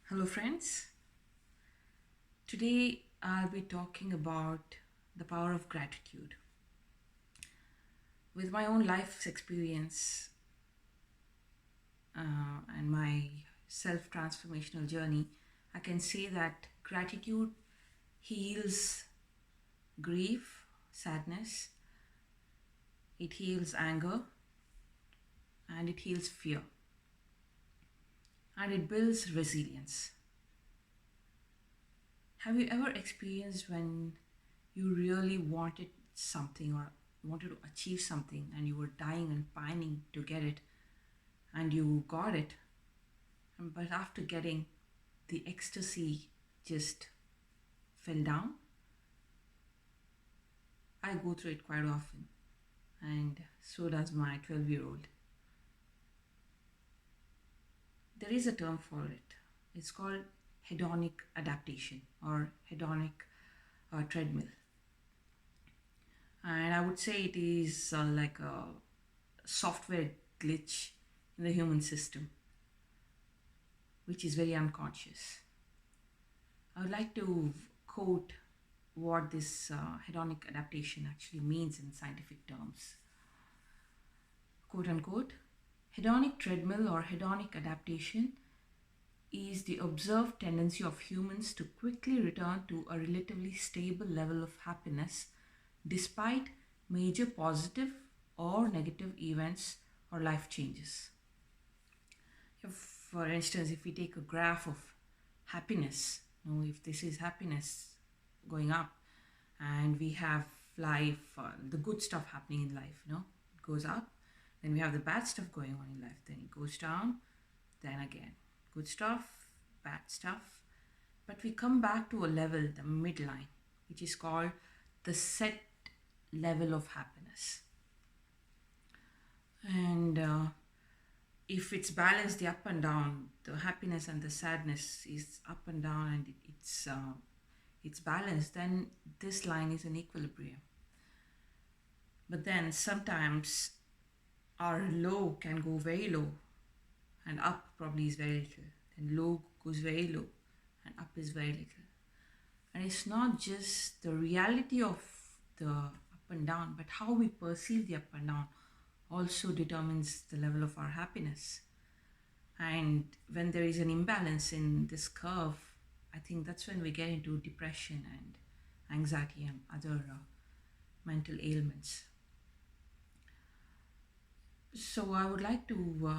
Hello, friends. Today I'll be talking about the power of gratitude. With my own life's experience and my self transformational journey, I can say that gratitude heals grief, sadness, it heals anger, and it heals fear, and it builds resilience. Have you ever experienced when you really wanted something or wanted to achieve something and you were dying and pining to get it and you got it, but after getting, the ecstasy just fell down? I go through it quite often, and so does my 12-year-old. There is a term for it. It's called hedonic adaptation or hedonic treadmill. And I would say it is like a software glitch in the human system, which is very unconscious. I would like to quote what this hedonic adaptation actually means in scientific terms. Quote unquote, hedonic treadmill or hedonic adaptation is the observed tendency of humans to quickly return to a relatively stable level of happiness despite major positive or negative events or life changes. For instance, if we take a graph of happiness, if this is happiness going up and we have life, the good stuff happening in life, it goes up. Then we have the bad stuff going on in life, then it goes down, then again good stuff, bad stuff. But we come back to a level, the midline, which is called the set level of happiness. And if it's balanced, the up and down, the happiness and the sadness is up and down, and it's balanced, then this line is in equilibrium. But then sometimes our low can go very low, and up probably is very little. Then low goes very low, and up is very little. And it's not just the reality of the up and down, but how we perceive the up and down also determines the level of our happiness. And when there is an imbalance in this curve, I think that's when we get into depression and anxiety and other mental ailments. So I would like to,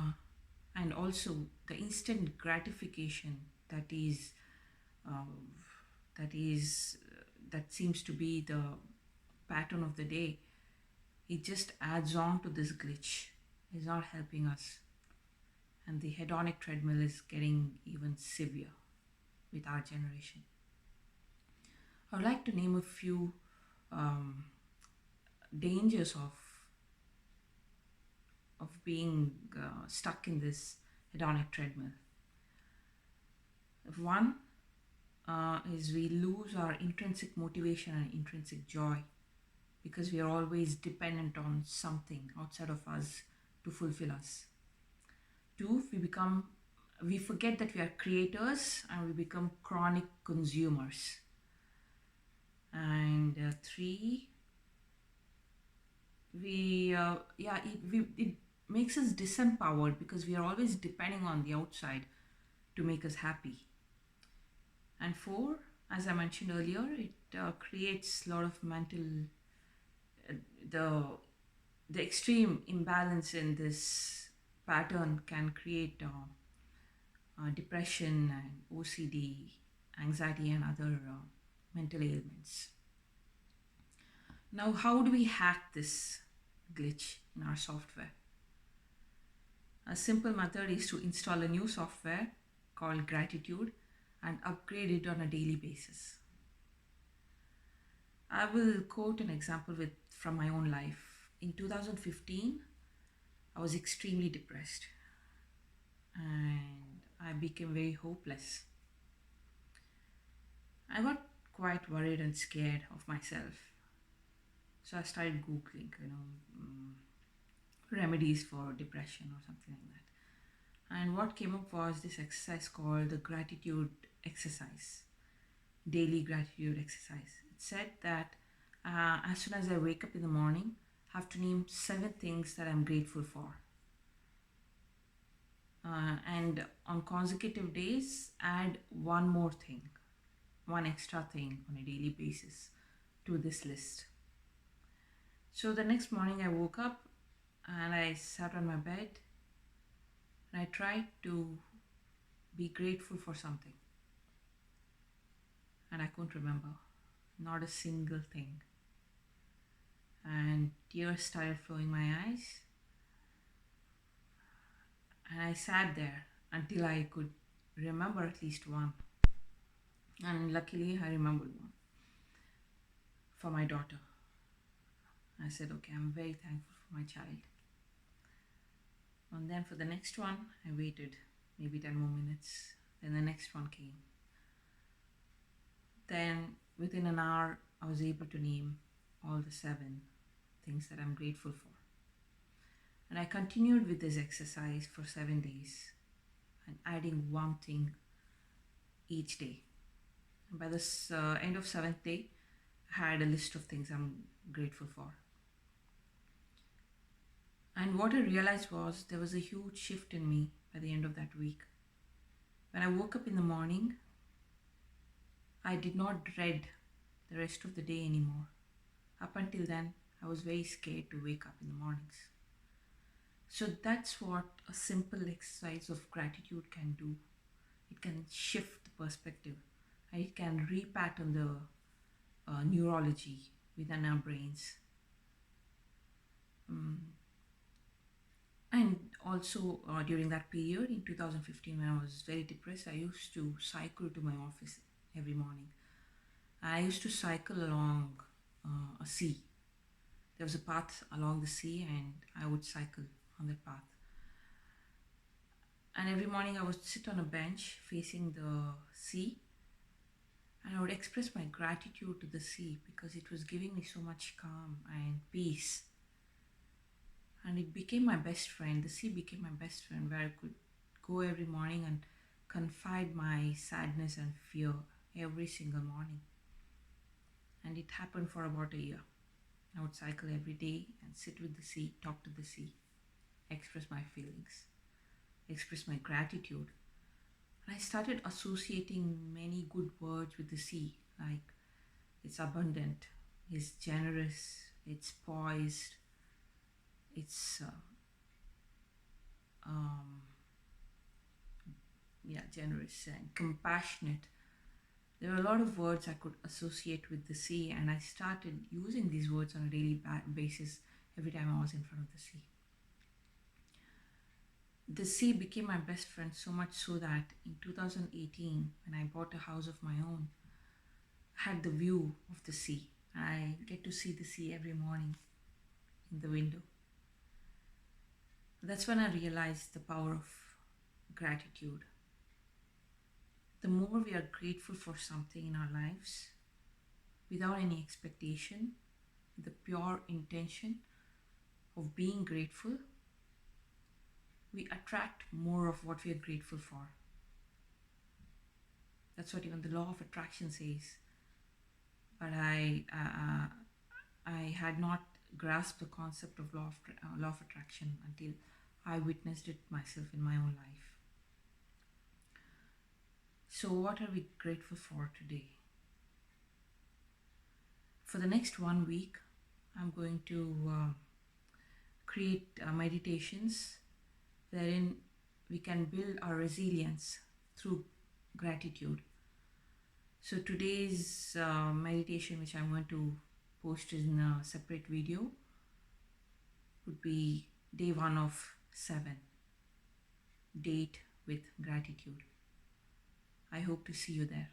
and also the instant gratification that is, uh, that is, that seems to be the pattern of the day. It just adds on to this glitch. It's not helping us, and the hedonic treadmill is getting even severe with our generation. I would like to name a few um, dangers of being stuck in this hedonic treadmill. One is we lose our intrinsic motivation and intrinsic joy because we are always dependent on something outside of us to fulfill us. Two, we forget that we are creators and we become chronic consumers. And three, it makes us disempowered because we are always depending on the outside to make us happy. And four, as I mentioned earlier, it creates a lot of mental the the extreme imbalance in this pattern can create depression and OCD, anxiety, and other mental ailments. Now, how do we hack this glitch in our software? A simple method is to install a new software called Gratitude and upgrade it on a daily basis. I will quote an example from my own life. In 2015, I was extremely depressed and I became very hopeless. I got quite worried and scared of myself. So I started Googling, remedies for depression or something like that. And what came up was this exercise called the gratitude exercise, daily gratitude exercise. It said that as soon as I wake up in the morning, I have to name 7 things that I'm grateful for. And on consecutive days, add one more thing, one extra thing on a daily basis to this list. So the next morning, I woke up and I sat on my bed and I tried to be grateful for something. And I couldn't remember, not a single thing. And tears started flowing my eyes. And I sat there until I could remember at least one. And luckily, I remembered one for my daughter. I said, okay, I'm very thankful for my child. And then for the next one, I waited maybe 10 more minutes. Then the next one came. Then within an hour, I was able to name all the 7 things that I'm grateful for. And I continued with this exercise for 7 days and adding one thing each day. And by the end of 7th day, I had a list of things I'm grateful for. And what I realized was there was a huge shift in me by the end of that week. When I woke up in the morning, I did not dread the rest of the day anymore. Up until then, I was very scared to wake up in the mornings. So that's what a simple exercise of gratitude can do. It can shift the perspective and it can repattern the neurology within our brains. And also during that period in 2015, when I was very depressed, I used to cycle to my office every morning. I used to cycle along a sea. There was a path along the sea and I would cycle on that path. And every morning I would sit on a bench facing the sea and I would express my gratitude to the sea because it was giving me so much calm and peace. And it became my best friend. The sea became my best friend, where I could go every morning and confide my sadness and fear every single morning. And it happened for about a year. I would cycle every day and sit with the sea, talk to the sea, express my feelings, express my gratitude. And I started associating many good words with the sea, like it's abundant, it's generous, it's poised, it's generous and compassionate. There were a lot of words I could associate with the sea, and I started using these words on a daily basis every time I was in front of the sea. The sea became my best friend, so much so that in 2018, when I bought a house of my own, I had the view of the sea. I get to see the sea every morning in the window. That's when I realized the power of gratitude. The more we are grateful for something in our lives, without any expectation, the pure intention of being grateful, we attract more of what we are grateful for. That's what even the law of attraction says. But I had not grasped the concept of law of attraction until I witnessed it myself in my own life. So what are we grateful for today? For the next 1 week, I'm going to create meditations wherein we can build our resilience through gratitude. So today's meditation, which I'm going to post in a separate video, would be day 1 of 7, date with gratitude. I hope to see you there.